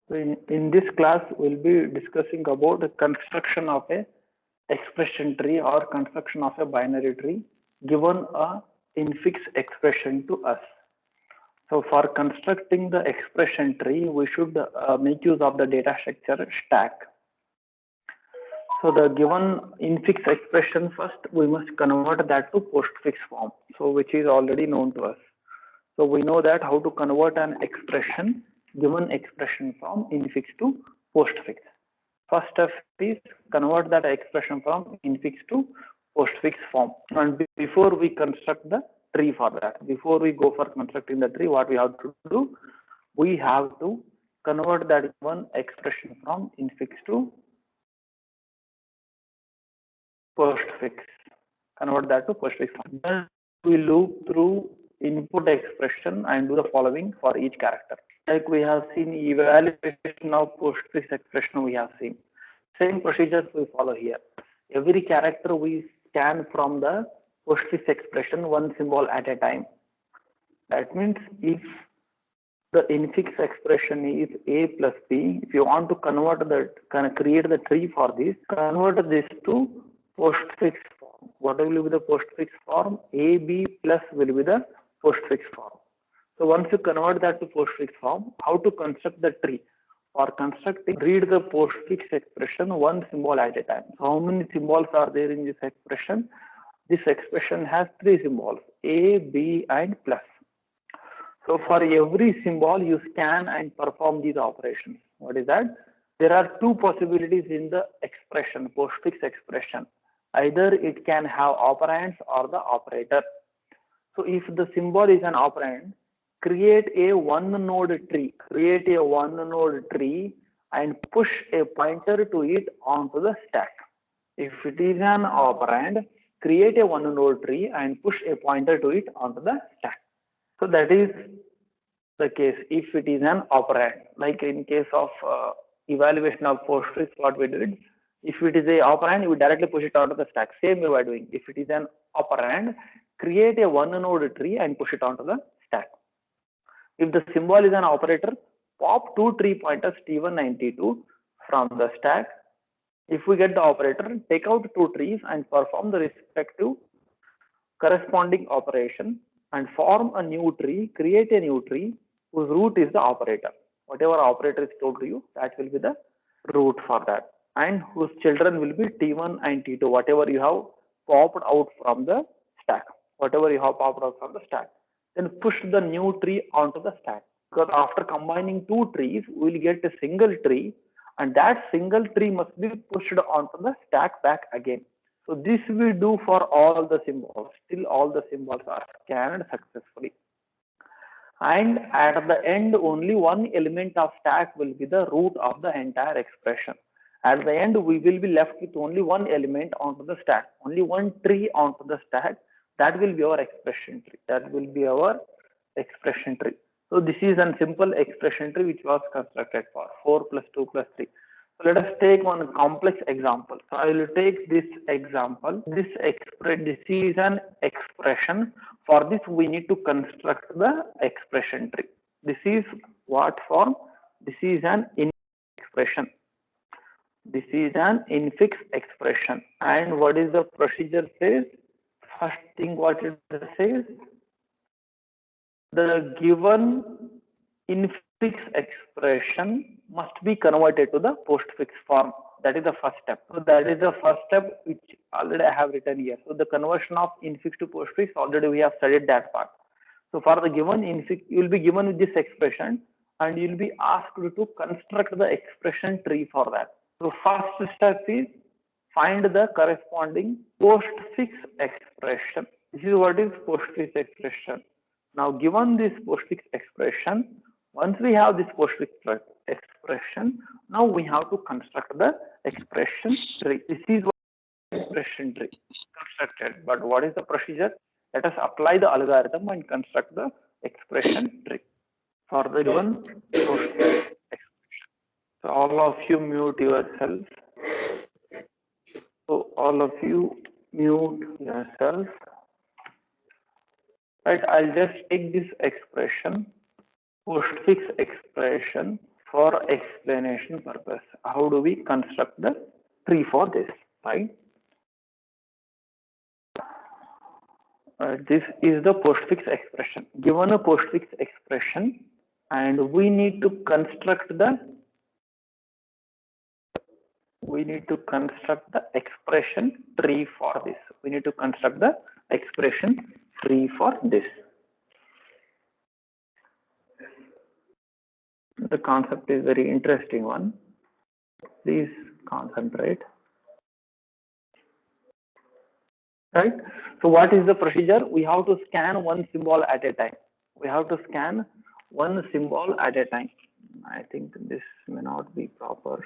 So in this class, we'll be discussing about the construction of a expression tree or construction of a binary tree given a infix expression to us. So for constructing the expression tree, we should make use of the data structure stack. So the given infix expression first, we must convert that to postfix form. So which is already known to us. So we know that how to convert an expression, given expression from infix to postfix. First step is convert that expression from infix to postfix form. And before we construct the tree for that, before we go for constructing the tree, what we have to do? We have to convert that one expression from infix to postfix. Convert that to postfix form. Then we loop through input expression and do the following for each character. Like we have seen evaluation of postfix expression we have seen. Same procedures we follow here. Every character we scan from the postfix expression one symbol at a time. That means if the infix expression is a plus b, if you want to convert that, create the tree for this, convert this to postfix form. What will be the postfix form? AB plus will be the postfix form. So once you convert that to postfix form, how to construct the tree? For constructing, read the postfix expression one symbol at a time. So how many symbols are there in this expression? This expression has three symbols, A, B and plus. So for every symbol, you scan and perform these operations. What is that? There are two possibilities in the expression, postfix expression. Either it can have operands or the operator. So if the symbol is an operand, create a one node tree. Create a one node tree and push a pointer to it onto the stack. If it is an operand, create a one node tree and push a pointer to it onto the stack. So that is the case if it is an operand. Like in case of evaluation of postfix, what we did, if it is a operand, we directly push it onto the stack. Same way we are doing. If it is an operand, create a one node tree and push it onto the stack. If the symbol is an operator, pop two tree pointers T1 and T2 from the stack. If we get the operator, take out two trees and perform the respective corresponding operation and form a new tree, create a new tree whose root is the operator. Whatever operator is told to you, that will be the root for that, and whose children will be T1 and T2, whatever you have popped out from the stack. Whatever you have popped out from the stack. Then push the new tree onto the stack. Because after combining two trees, we will get a single tree, and that single tree must be pushed onto the stack back again. So this we do for all the symbols. Still all the symbols are scanned successfully. And at the end, only one element of stack will be the root of the entire expression. At the end, we will be left with only one element onto the stack, only one tree onto the stack. That will be our expression tree. That will be our expression tree. So this is a simple expression tree which was constructed for 4 plus 2 plus 3. So let us take one complex example. So I will take this example. This is an expression. For this, we need to construct the expression tree. This is what form? This is an expression. This is an infix expression. And what is the procedure says? First thing what it says, the given infix expression must be converted to the postfix form. That is the first step. So that is the first step which already I have written here. So the conversion of infix to postfix, already we have studied that part. So for the given infix, you will be given with this expression and you will be asked to construct the expression tree for that. So first step is find the corresponding postfix expression. This is what is postfix expression. Now given this postfix expression, once we have this postfix expression, now we have to construct the expression tree. This is what expression tree constructed. But what is the procedure? Let us apply the algorithm and construct the expression tree for the given postfix expression. So all of you mute yourself. So all of you mute yourself. Right, I'll just take this expression, postfix expression for explanation purpose. How do we construct the tree for this, right? This is the postfix expression. Given a postfix expression, and we need to construct the expression tree for this. We need to construct the expression tree for this. The concept is very interesting one. Please concentrate. Right? So what is the procedure? We have to scan one symbol at a time. We have to scan one symbol at a time. I think this may not be proper.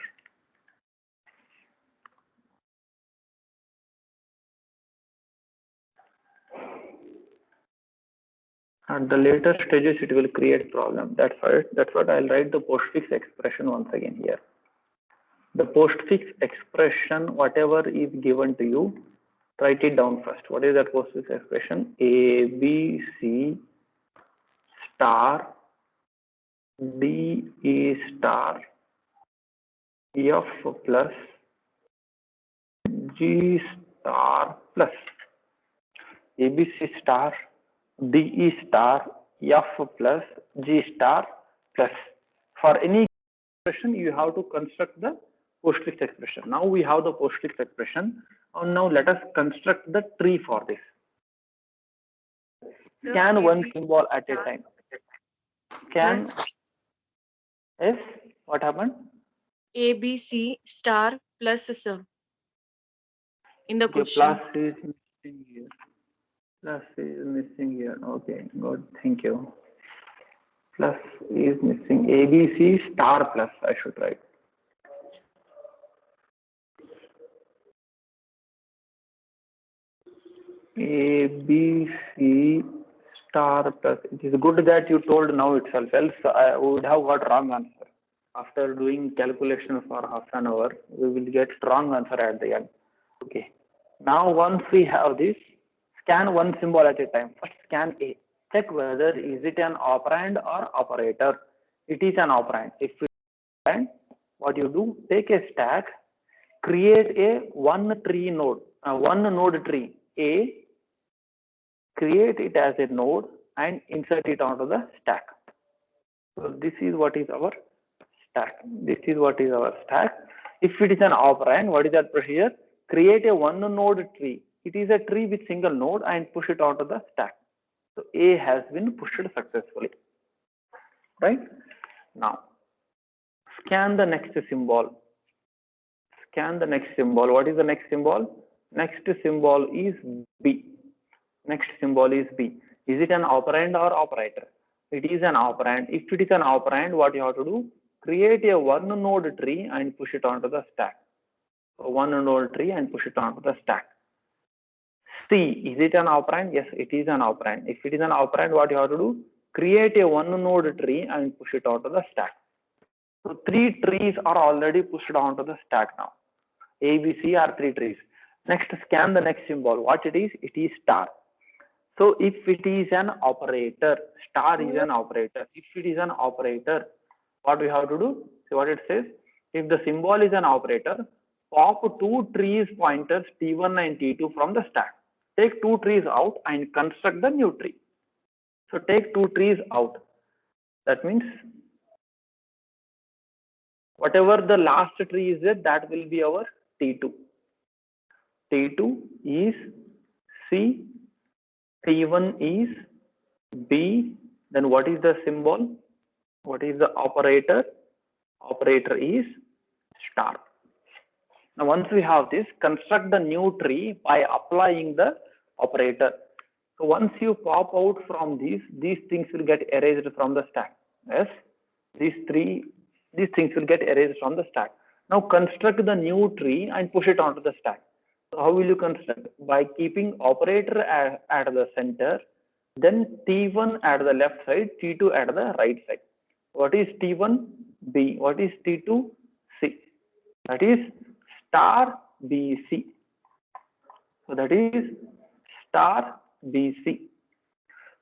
At the later stages, it will create problem. That's what I'll write the postfix expression once again here. The postfix expression, whatever is given to you, write it down first. What is that postfix expression? A, B, C, star, D, E star, F plus, G star plus, ABC star, DE star, F plus, G star plus. For any expression, you have to construct the postfix expression. Now we have the postfix expression. And now let us construct the tree for this. Scan one symbol at a time. Scan. Yes. What happened? ABC star plus sir. In the Okay, question. plus is missing here. Plus is missing here. Okay, good. Thank you. Plus is missing. ABC star plus. I should write. ABC star plus. It is good that you told now itself. Else I would have got wrong answer. After doing calculation for half an hour, we will get wrong answer at the end. Okay. Now once we have this, scan one symbol at a time. First scan A. Check whether is it an operand or operator. It is an operand. If it is an operand, what you do? Take a stack, create a one node tree A, create it as a node and insert it onto the stack. So this is what is our stack. This is what is our stack. If it is an operand, what is that procedure? Create a one node tree. It is a tree with single node and push it onto the stack. So A has been pushed successfully. Right? Now, scan the next symbol. Scan the next symbol. What is the next symbol? Next symbol is B. Next symbol is B. Is it an operand or operator? It is an operand. If it is an operand, what you have to do? Create a one node tree and push it onto the stack. So one node tree and push it onto the stack. C, is it an operand? Yes, it is an operand. If it is an operand, what you have to do? Create a one node tree and push it onto the stack. So three trees are already pushed onto the stack now. A, B, C are three trees. Next, scan the next symbol. What it is? It is star. So if it is an operator, star is an operator. If it is an operator, what we have to do? See what it says. If the symbol is an operator, pop two trees pointers T1 and T2 from the stack. Take two trees out and construct the new tree. So take two trees out. That means whatever the last tree is there, that will be our T2. T2 is C, T1 is B, then what is the symbol? What is the operator? Operator is star. Now once we have this, construct the new tree by applying the operator. So once you pop out from these things will get erased from the stack. Yes, these things will get erased from the stack. Now construct the new tree and push it onto the stack. So how will you construct? By keeping operator at the center, then T1 at the left side, T2 at the right side. What is T1? B. What is T2? C. That is star BC. So that is star BC.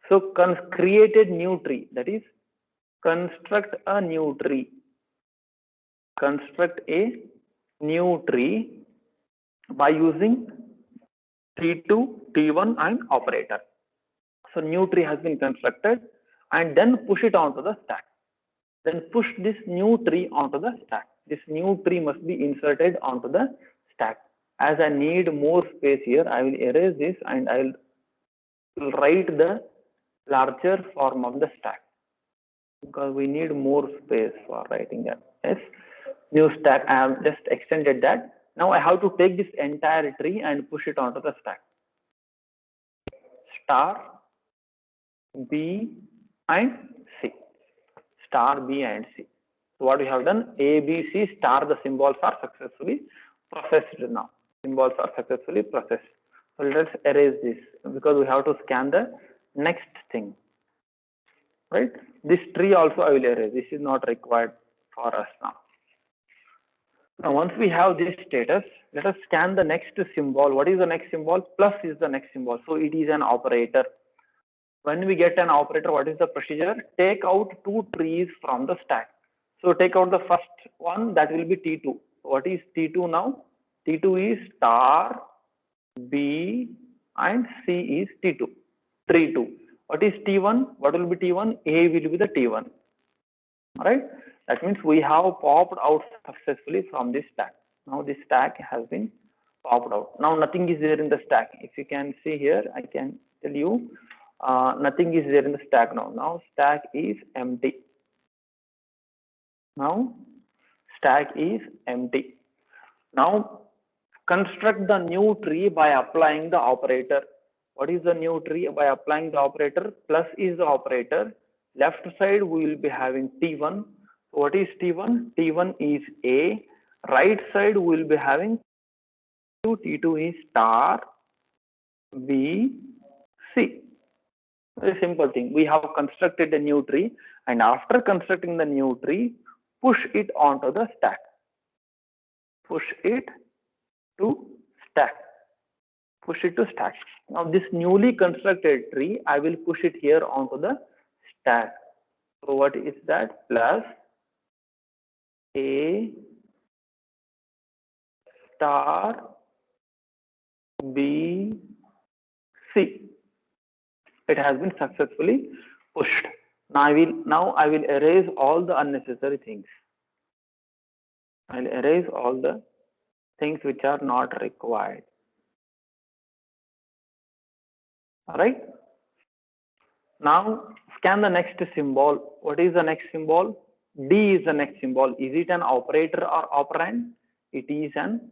So create a new tree. That is construct a new tree. construct a new tree by using T2, T1 and operator. So new tree has been constructed and then push it onto the stack. Then push this new tree onto the stack. This new tree must be inserted onto the stack. As I need more space here, I will erase this and I will write the larger form of the stack because we need more space for writing that. Yes, new stack. I have just extended that. Now I have to take this entire tree and push it onto the stack. Star B and C. Star B and C. So what we have done, A, B, C, star, the symbols are successfully processed now. Symbols are successfully processed. So let's erase this because we have to scan the next thing. Right? This tree also I will erase. This is not required for us now. Now once we have this status, let us scan the next symbol. What is the next symbol? Plus is the next symbol. So it is an operator. When we get an operator, what is the procedure? Take out two trees from the stack. So take out the first one, that will be T2. What is T2 now? T2 is star, B and C is T2, tree 2. What is T1? What will be T1? A will be the T1. Alright, that means we have popped out successfully from this stack. Now this stack has been popped out. Now nothing is there in the stack. If you can see here, I can tell you nothing is there in the stack now. Now stack is empty. Now stack is empty. Now construct the new tree by applying the operator. What is the new tree? By applying the operator, plus is the operator. Left side we will be having T1. What is T1? T1 is A. Right side we will be having T2 is star, B, C. Very simple thing. We have constructed a new tree and after constructing the new tree, push it onto the stack. Push it to stack. Push it to stack. Now this newly constructed tree, I will push it here onto the stack. So what is that? Plus A star B C. It has been successfully pushed. Now I will erase all the unnecessary things. I'll erase all the things which are not required. Alright. Now scan the next symbol. What is the next symbol? D is the next symbol. Is it an operator or operand? It is an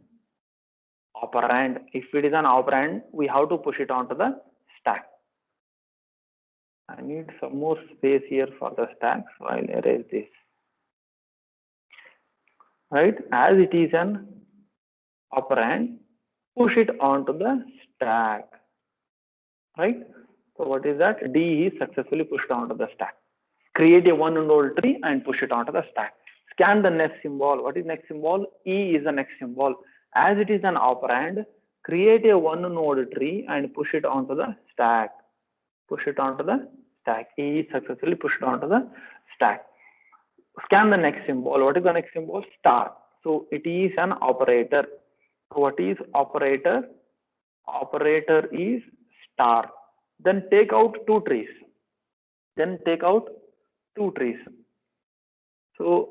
operand. If it is an operand, we have to push it onto the stack. I need some more space here for the stack, so I'll erase this. Right, as it is an operand, push it onto the stack. Right, so what is that? D is successfully pushed onto the stack. Create a one node tree and push it onto the stack. Scan the next symbol. What is next symbol? E is the next symbol. As it is an operand, create a one node tree and push it onto the stack. Push it onto the stack. E is successfully pushed onto the stack. Scan the next symbol. What is the next symbol? Star. So it is an operator. What is operator? Operator is star. Then take out two trees. Then take out two trees. So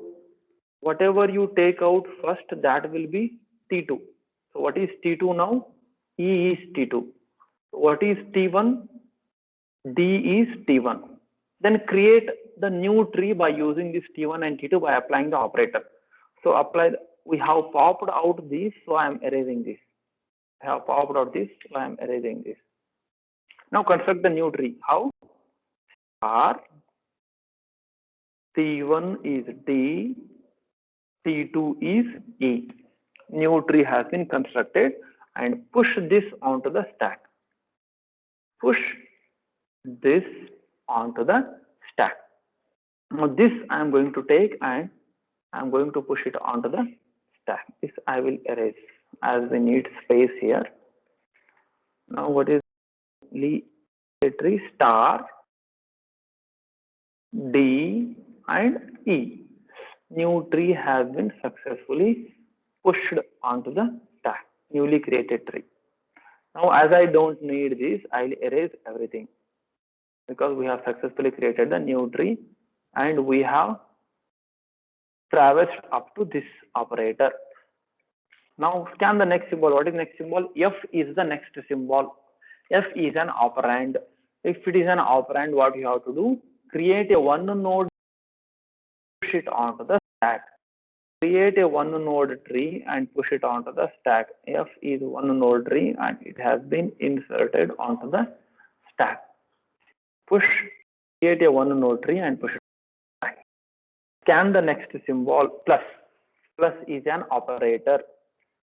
whatever you take out first, that will be T2. So what is T2 now? E is T2. What is T1? D is T1. Then create the new tree by using this T1 and T2 by applying the operator. So we have popped out this, so I am erasing this. I have popped out this, so I am erasing this. Now construct the new tree. How? R, T1 is D, T2 is E. New tree has been constructed and push this onto the stack. Push this onto the stack. Now this I am going to take and I am going to push it onto the stack. This I will erase as we need space here. Now what is tree? Star, D and E. new tree has been successfully pushed onto the stack, newly created tree. Now, as I don't need this, I'll erase everything because we have successfully created the new tree and we have traversed up to this operator. Now scan the next symbol. What is next symbol? F is the next symbol. F is an operand. If it is an operand, what you have to do? Create a one node, push it onto the stack. Create a one node tree and push it onto the stack. F is one node tree and it has been inserted onto the stack. Push, create a one node tree and push it on the stack. Scan the next symbol, plus. Plus is an operator.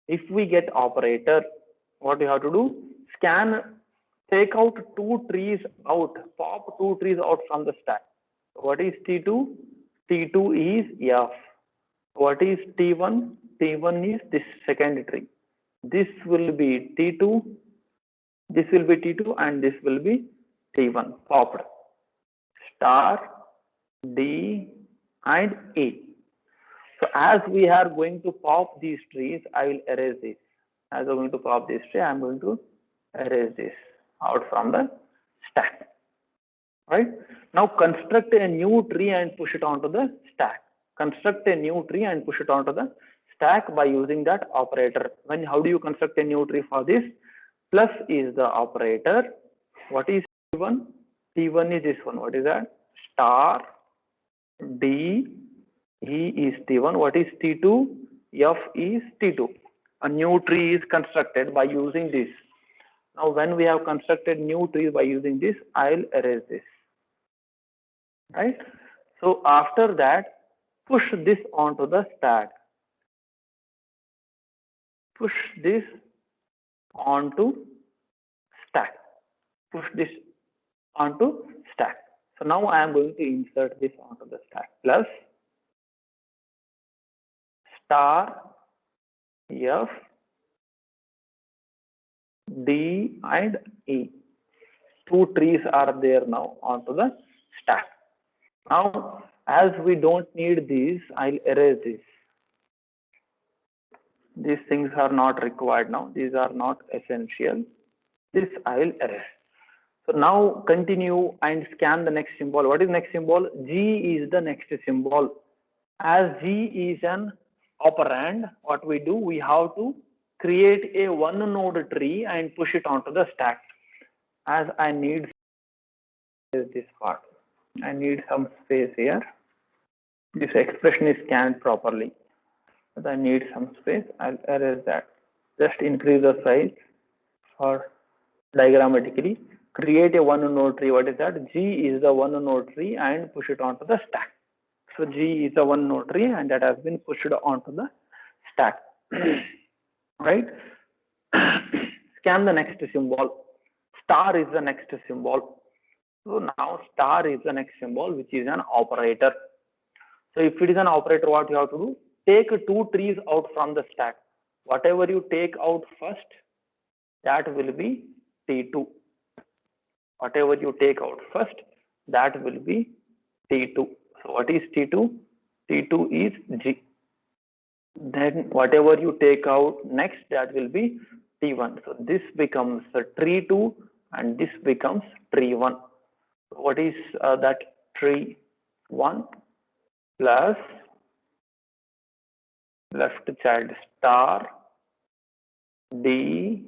If we get operator, what you have to do? Scan, take out two trees out, pop two trees out from the stack. What is T2? T2 is F. What is T1? T1 is this second tree. This will be T2, this will be T2 and this will be T1 popped. Star, D and E. So as we are going to pop these trees, I will erase this. As I'm going to pop this tree, I'm going to erase this out from the stack. Right? Now construct a new tree and push it onto the stack. Construct a new tree and push it onto the stack by using that operator. How do you construct a new tree for this? Plus is the operator. What is T1? T1 is this one. What is that? Star, D, E is T1. What is T2? F is T2. A new tree is constructed by using this. Now when we have constructed new trees by using this, I'll erase this. Right? So after that, push this onto the stack. Push this onto stack. Push this onto stack. So now I am going to insert this onto the stack. Plus star F, D and E. Two trees are there now onto the stack. Now, as we don't need these, I'll erase this. These things are not required now. These are not essential. This I'll erase. So now continue and scan the next symbol. What is next symbol? G is the next symbol. As G is an operand, what we do, we have to create a one node tree and push it onto the stack. As I need this part, I need some space here. This expression is scanned properly, but I need some space. I'll erase that. Just increase the size or diagrammatically. Create a one node tree. What is that? G is the one node tree and push it onto the stack. So G is the one node tree and that has been pushed onto the stack. Right? Scan the next symbol. Star is the next symbol. So now star is the next symbol, which is an operator. So if it is an operator, what you have to do? Take two trees out from the stack. Whatever you take out first, that will be T2. Whatever you take out first, that will be T2. So what is T2? T2 is G. Then whatever you take out next, that will be T1. So this becomes tree 2 and this becomes tree 1. What is that tree 1 plus left child star D,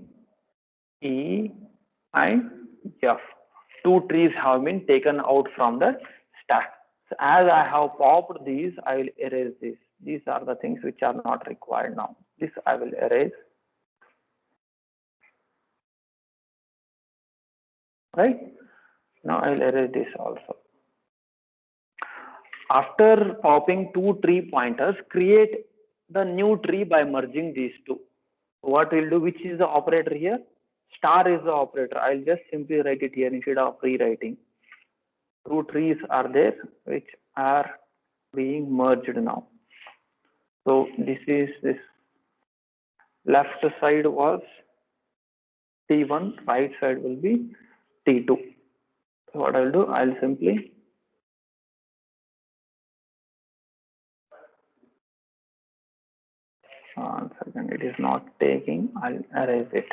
E and F. Two trees have been taken out from the stack. So as I have popped these, I will erase this. These are the things which are not required now. This I will erase. Right? Now I will erase this also. After popping two tree pointers, create the new tree by merging these two. What we'll do, which is the operator here? Star is the operator. I'll just simply write it here instead of rewriting. Two trees are there which are being merged now. So this is this left side was T1, right side will be T2. So what I'll do, I'll simply 1 second, it is not taking. I'll erase it.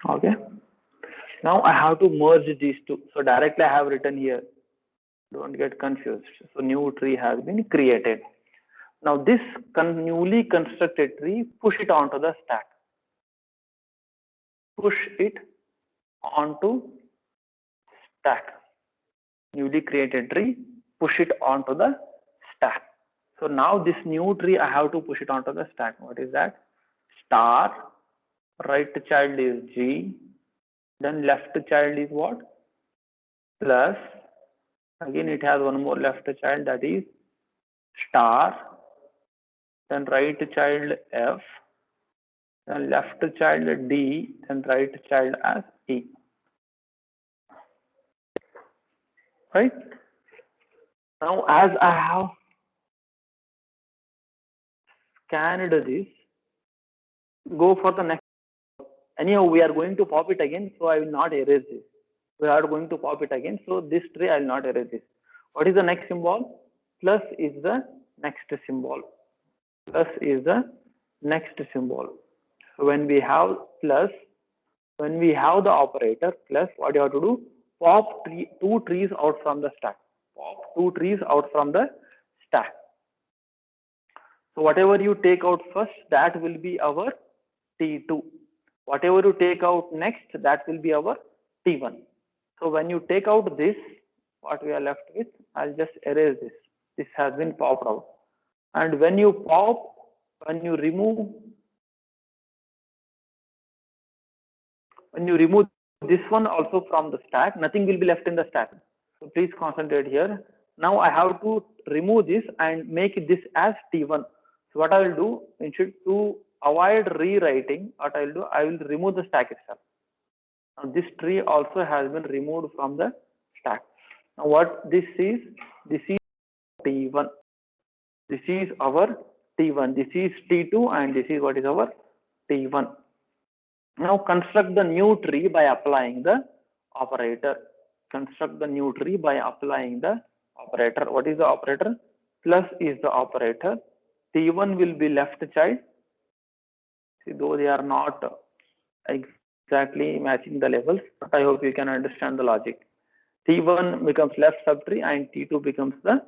Okay. Now I have to merge these two. So directly I have written here. Don't get confused. So new tree has been created. Now this newly constructed tree, push it onto the stack. Push it onto stack. Newly created tree, push it onto the stack. So now this new tree, I have to push it onto the stack. What is that? Star, right child is G, then left child is what? Plus, again it has one more left child, that is star, then right child F, then left child D, then right child as E. Right? Now as I have scanned this, go for the next. Anyhow, we are going to pop it again, so I will not erase this. We are going to pop it again, so this tree I will not erase this. What is the next symbol? Plus is the next symbol. Plus is the next symbol. So when we have plus, when we have the operator plus, what you have to do? Pop two trees out from the stack. Pop two trees out from the stack. So whatever you take out first, that will be our T2. Whatever you take out next, that will be our T1. So when you take out this, what we are left with, I'll just erase this. This has been popped out. And when you pop, when you remove this one also from the stack, nothing will be left in the stack. So please concentrate here. Now I have to remove this and make this as T1. So what I will do, instead to avoid rewriting, what I will do, I will remove the stack itself. Now this tree also has been removed from the stack. Now what this is T1. This is our T1. This is T2 and this is what is our T1. Now construct the new tree by applying the operator. Construct the new tree by applying the operator. What is the operator? Plus is the operator. T1 will be left child. See, though they are not exactly matching the levels, but I hope you can understand the logic. T1 becomes left subtree and T2 becomes the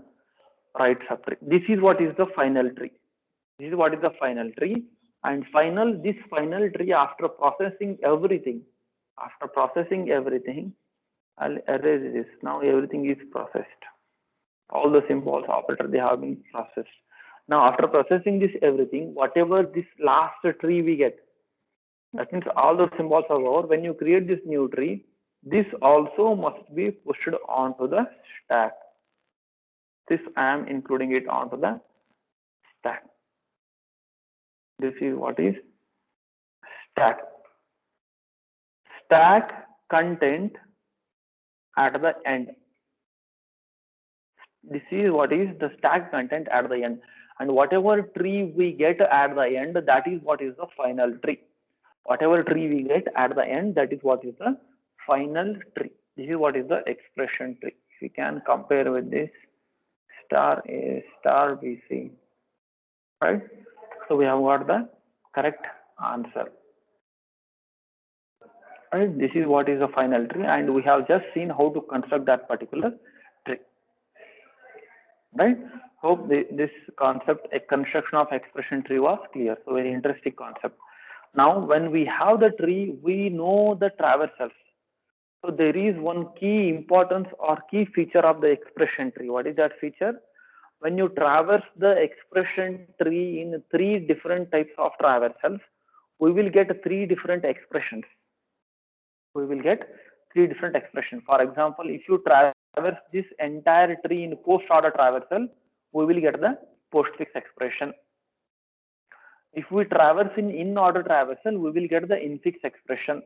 right subtree. This is what is the final tree. This is what is the final tree. And this final tree, after processing everything, I'll erase this. Now everything is processed. All the symbols, operator, they have been processed. Now after processing this everything, whatever this last tree we get, that means all the symbols are over. When you create this new tree, this also must be pushed onto the stack. This I am including it onto the stack. This is what is stack. Stack content at the end. This is what is the stack content at the end. And whatever tree we get at the end, that is what is the final tree. Whatever tree we get at the end, that is what is the final tree. This is what is the expression tree. We can compare with this star A, star BC. Right? So we have got the correct answer. Right? This is what is the final tree, and we have just seen how to construct that particular tree. Right? Hope this concept, a construction of expression tree, was clear. So very interesting concept. Now when we have the tree, we know the traversals. So there is one key importance or key feature of the expression tree. What is that feature? When you traverse the expression tree in three different types of traversals, we will get three different expressions. We will get three different expressions. For example, if you traverse this entire tree in post order traversal, we will get the postfix expression. If we traverse in order traversal, we will get the infix expression.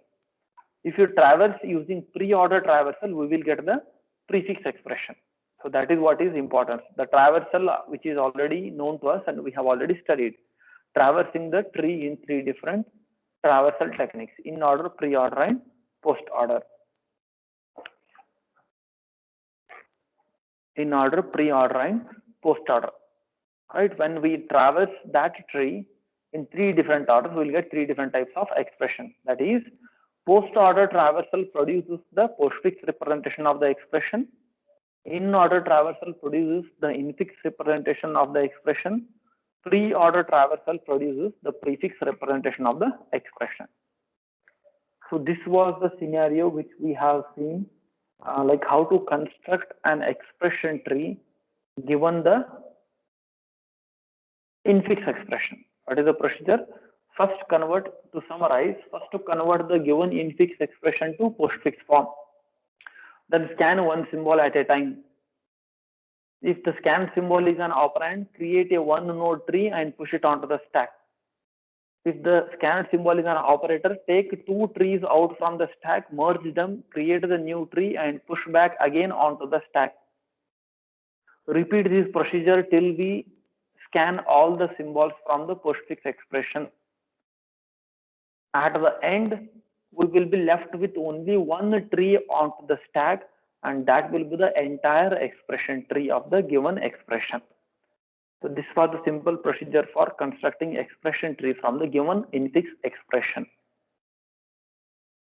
If you traverse using pre-order traversal, we will get the prefix expression. So that is what is important. The traversal, which is already known to us and we have already studied, traversing the tree in three different traversal techniques: in order, pre-order, and post-order. In order, pre-order, and post-order. right? When we traverse that tree in three different orders, we'll get three different types of expression. That is, post-order traversal produces the postfix representation of the expression. In-order traversal produces the infix representation of the expression. Pre-order traversal produces the prefix representation of the expression. So this was the scenario which we have seen, like how to construct an expression tree given the infix expression. What is the procedure? First to summarize, first to convert the given infix expression to postfix form. Then scan one symbol at a time. If the scan symbol is an operand, create a one node tree and push it onto the stack. If the scan symbol is an operator, take two trees out from the stack, merge them, create the new tree and push back again onto the stack. Repeat this procedure till we scan all the symbols from the postfix expression. At the end, we will be left with only one tree onto the stack, and that will be the entire expression tree of the given expression. So this was the simple procedure for constructing expression tree from the given infix expression.